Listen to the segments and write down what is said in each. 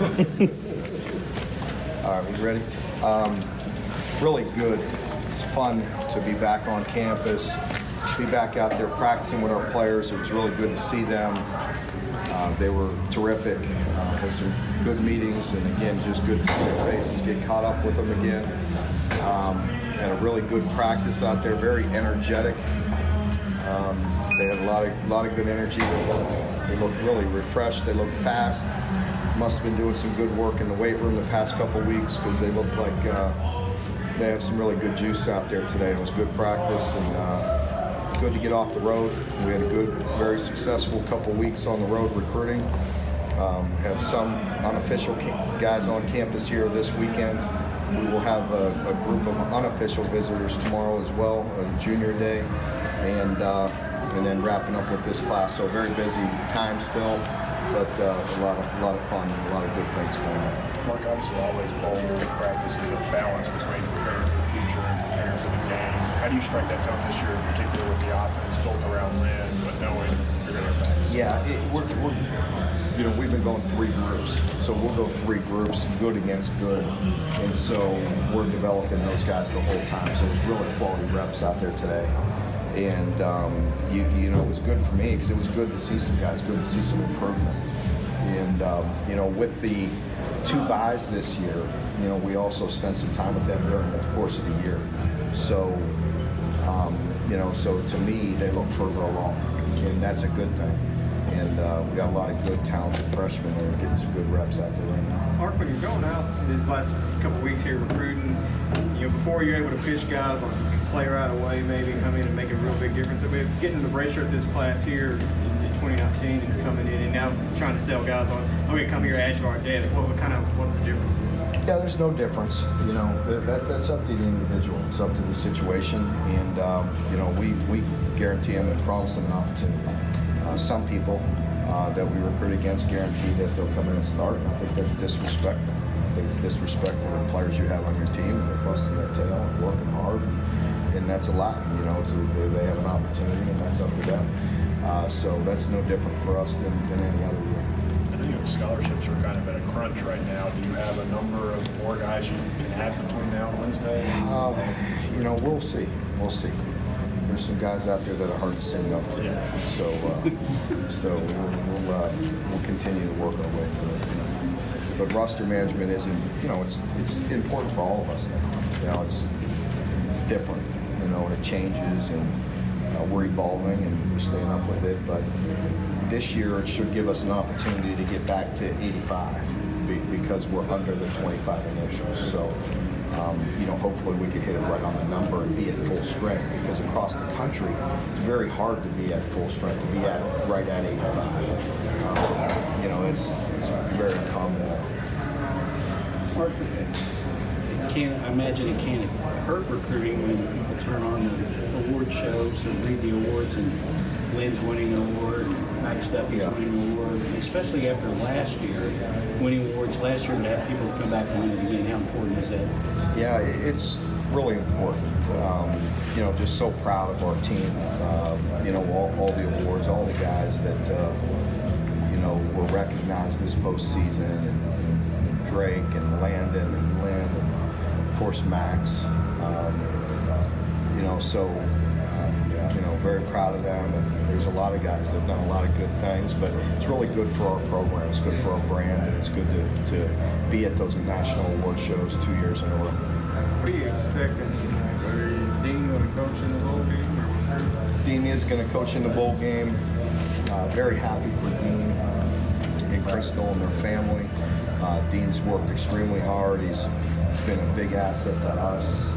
All right, we ready? Really good. It's fun to be back on campus, be back out there practicing with our players. It was really good to see them. They were terrific. Had some good meetings, and again, just good to see their faces, get caught up with them again. Had a really good practice out there, very energetic. They had a lot of good energy. They looked really refreshed. They looked fast. Must have been doing some good work in the weight room the past couple weeks, because they looked like they have some really good juice out there today. It was good practice, and good to get off the road. We had a good, very successful couple weeks on the road recruiting. Have some unofficial guys on campus here this weekend. We will have a group of unofficial visitors tomorrow as well, on Junior Day, and then wrapping up with this class. So very busy time still, but a lot of fun, and a lot of good things going on. Mark, obviously always bowl practice is a balance between preparing for the future and preparing for the game. How do you strike that tone this year, in particular with the offense built around Lynn, but knowing you're going to practice? Yeah, we've been going 3 groups, so we'll go 3 groups, good against good, and so we're developing those guys the whole time. So it's really quality reps out there today, and it was good for me because it was good to see some guys, good to see some improvement, and with the 2 buys this year, we also spent some time with them during the course of the year. So, so to me, they look further along, and that's a good thing. And we got a lot of good, talented freshmen that are getting some good reps out there right now. Mark, when you're going out these last couple of weeks here recruiting, before you're able to pitch guys on play right away, maybe come in and make a real big difference. We're getting the ratio of this class here in 2019 and coming in and now trying to sell guys on, okay, come here, add to our depth. What's the difference? Yeah, there's no difference. That's up to the individual. It's up to the situation, and we guarantee them and promise them an opportunity. Some people that we recruit against guarantee that they'll come in and start, and I think that's disrespectful. I think it's disrespectful to the players you have on your team. They're busting their tail and working hard, and that's a lot. They have an opportunity, and that's up to them. So that's no different for us than any other year. I know scholarships are kind of at a crunch right now. Do you have a number of more guys you can add between now and Wednesday? We'll see. We'll see. There's some guys out there that are hard to sing up to, so we'll continue to work our way through it. But roster management isn't, it's important for all of us now. It's different, and it changes, and we're evolving and we're staying up with it. But this year it should give us an opportunity to get back to 85 because we're under the 25 initials. So. Hopefully we can hit it right on the number and be at full strength, because across the country it's very hard to be at full strength, to be right at 85. It's very common. Mark, I imagine it can't hurt recruiting when people turn on the award shows and read the awards, and Lynn's winning an award, Max Duffy's winning an award, especially after last year, winning awards last year, to have people come back and win it again. How important is that? Yeah, it's really important. Just so proud of our team. All the awards, all the guys that were recognized this postseason, and Drake and Landon and Lynn, and of course Max. Very proud of them. And there's a lot of guys that have done a lot of good things, but it's really good for our program. It's good for our brand, and it's good to be at those national award shows 2 years in a row. What are you expecting? Is Dean going to coach in the bowl game? Or Dean is going to coach in the bowl game. Very happy for Dean and Crystal and their family. Dean's worked extremely hard. He's been a big asset to us.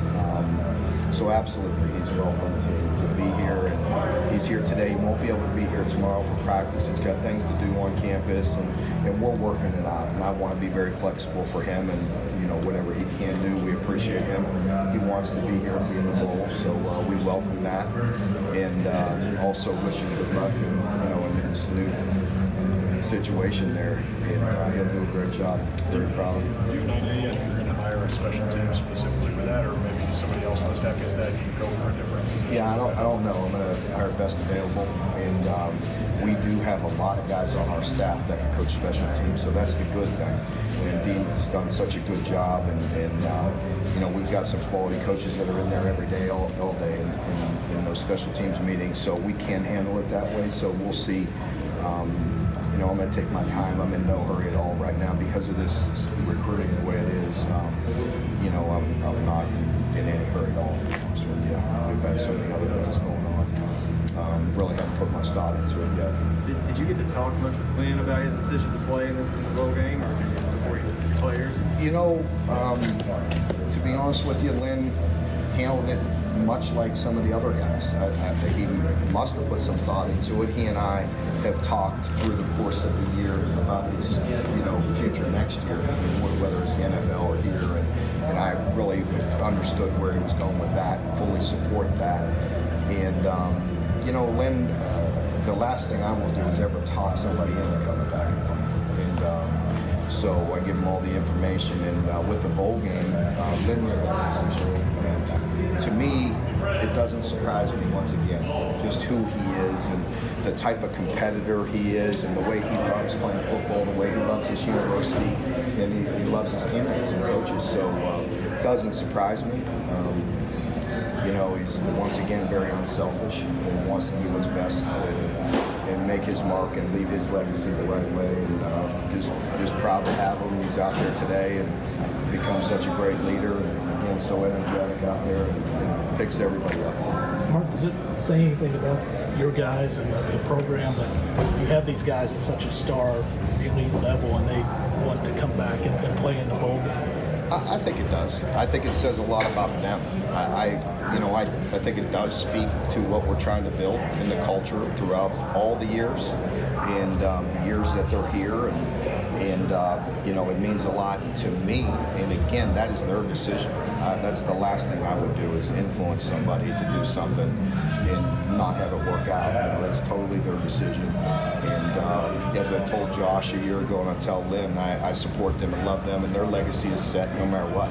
So absolutely, he's welcome to be here. And he's here today. He won't be able to be here tomorrow for practice. He's got things to do on campus, and we're working it out. And I want to be very flexible for him, and whatever he can do, we appreciate him. He wants to be here and be in the bowl, so we welcome that, and also wish him good luck in this new situation there. And he'll do a great job. Very proud of him. Do you have an idea if you're going to hire far as special teams specifically with that, or maybe somebody else on the staff gets that and you go for a different position? Yeah, I don't know. I'm going to hire best available, and we do have a lot of guys on our staff that can coach special teams, so that's the good thing. And Dean has done such a good job, and you know, we've got some quality coaches that are in there every day, all day in those special teams meetings, so we can handle it that way. So we'll see. You know, I'm going to take my time. I'm in no hurry at all right now because of this recruiting the way it is. You know, I'm not in any hurry at all, to be honest with you. We've had so many other things going on. Really haven't put much thought into it yet. Did you get to talk much with Glenn about his decision to play in this bowl game, or before you players? You know, to be honest with you, Lynn handled it much like some of the other guys. I think he must have put some thought into it. He and I have talked through the course of the year about his, you know, future next year, whether it's the NFL or here, and I really understood where he was going with that and fully support that. And you know, Lynn, the last thing I will do is ever talk somebody into coming back and playing. And so I give him all the information, and with the bowl game, Lynn made that decision. And to me, it doesn't surprise me once again, just who he is and the type of competitor he is and the way he loves playing football, the way he loves his university, and he loves his teammates and coaches. So it doesn't surprise me. You know, he's once again very unselfish and wants to do what's best and make his mark and leave his legacy the right way. And just proud to have him. He's out there today and become such a great leader and so energetic out there and picks everybody up. Mark, does it say anything about your guys and the program that you have these guys at such a star elite level and they want to come back and play in the bowl game? I think it does. I think it says a lot about them. I think it does speak to what we're trying to build in the culture throughout all the years and the years that they're here. And you know, it means a lot to me. And again, that is their decision. That's the last thing I would do is influence somebody to do something and not have it work out. You know, that's totally their decision. And as I told Josh a year ago, and I tell Lynn, I support them and love them, and their legacy is set no matter what,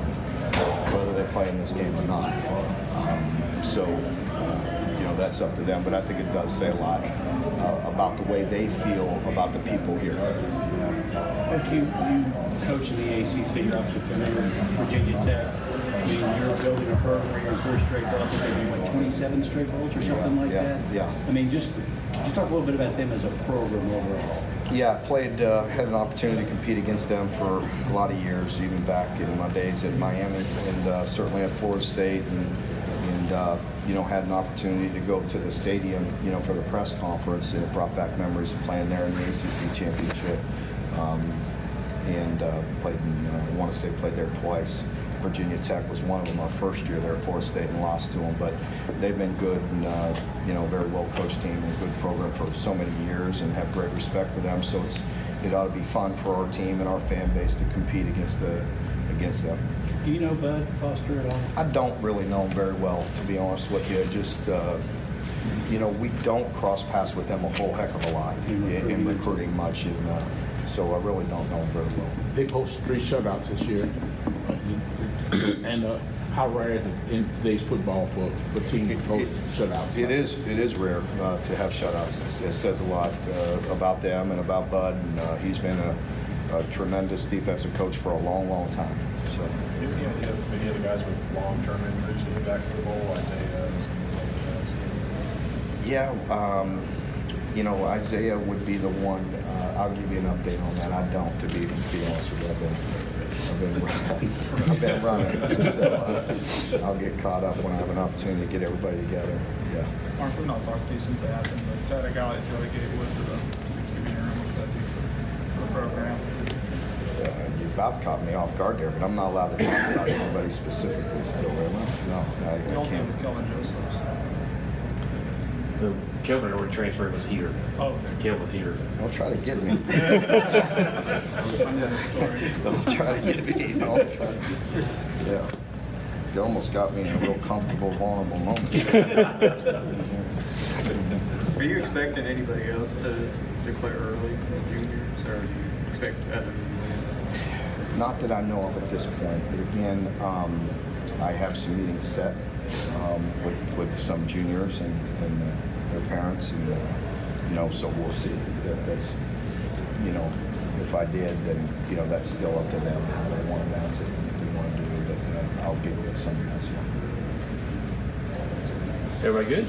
whether they play in this game or not. So, you know, that's up to them. But I think it does say a lot about the way they feel about the people here. Mark, you coach in the ACC, you're obviously familiar with Virginia Tech. I mean, you're building a program where you're in first straight bowl, maybe like 27 straight bowls or something like that. Yeah. I mean, could you talk a little bit about them as a program overall? Yeah, had an opportunity to compete against them for a lot of years, even back in my days at Miami, and certainly at Florida State, and you know, had an opportunity to go to the stadium, you know, for the press conference, and it brought back memories of playing there in the ACC championship. I want to say played there twice. Virginia Tech was one of them our first year there at Florida State and lost to them, but they've been good and you know, very well coached team and a good program for so many years, and have great respect for them. So it ought to be fun for our team and our fan base to compete against them. Do you know Bud Foster at all? I don't really know him very well, to be honest with you. Just you know, we don't cross paths with them a whole heck of a lot in recruiting much, and so I really don't know him very well. They post 3 shutouts this year. And how rare is it in today's football for teams to post shutouts? It is rare to have shutouts. It says a lot about them and about Bud, and he's been a tremendous defensive coach for a long, long time. So. Do you have any of the guys with long-term injuries getting back to the bowl, Isaiah and some of the guys? Yeah, you know, Isaiah would be the one. I'll give you an update on that. I don't, to be honest with you. I've been running, so I'll get caught up when I have an opportunity to get everybody together. Yeah. Mark, we've not talked to you since it happened, but a guy that really gave wood to the QB room, what's that do for the program? You about caught me off guard there, but I'm not allowed to talk about anybody specifically still, am I? No, I can't. Kelvin Josephs. Kelvin already transferred was here. Oh, okay. Kelvin was here. Don't try to get me. Don't try to get me. Yeah. You almost got me in a real comfortable, vulnerable moment. Are you expecting anybody else to declare early, juniors, or do you expect other than Not that I know of at this point, but again, I have some meetings set with some juniors and their parents, and so we'll see. That's if I did, then that's still up to them how they want to announce it, what they want to do. But I'll get with some guys. Everybody good?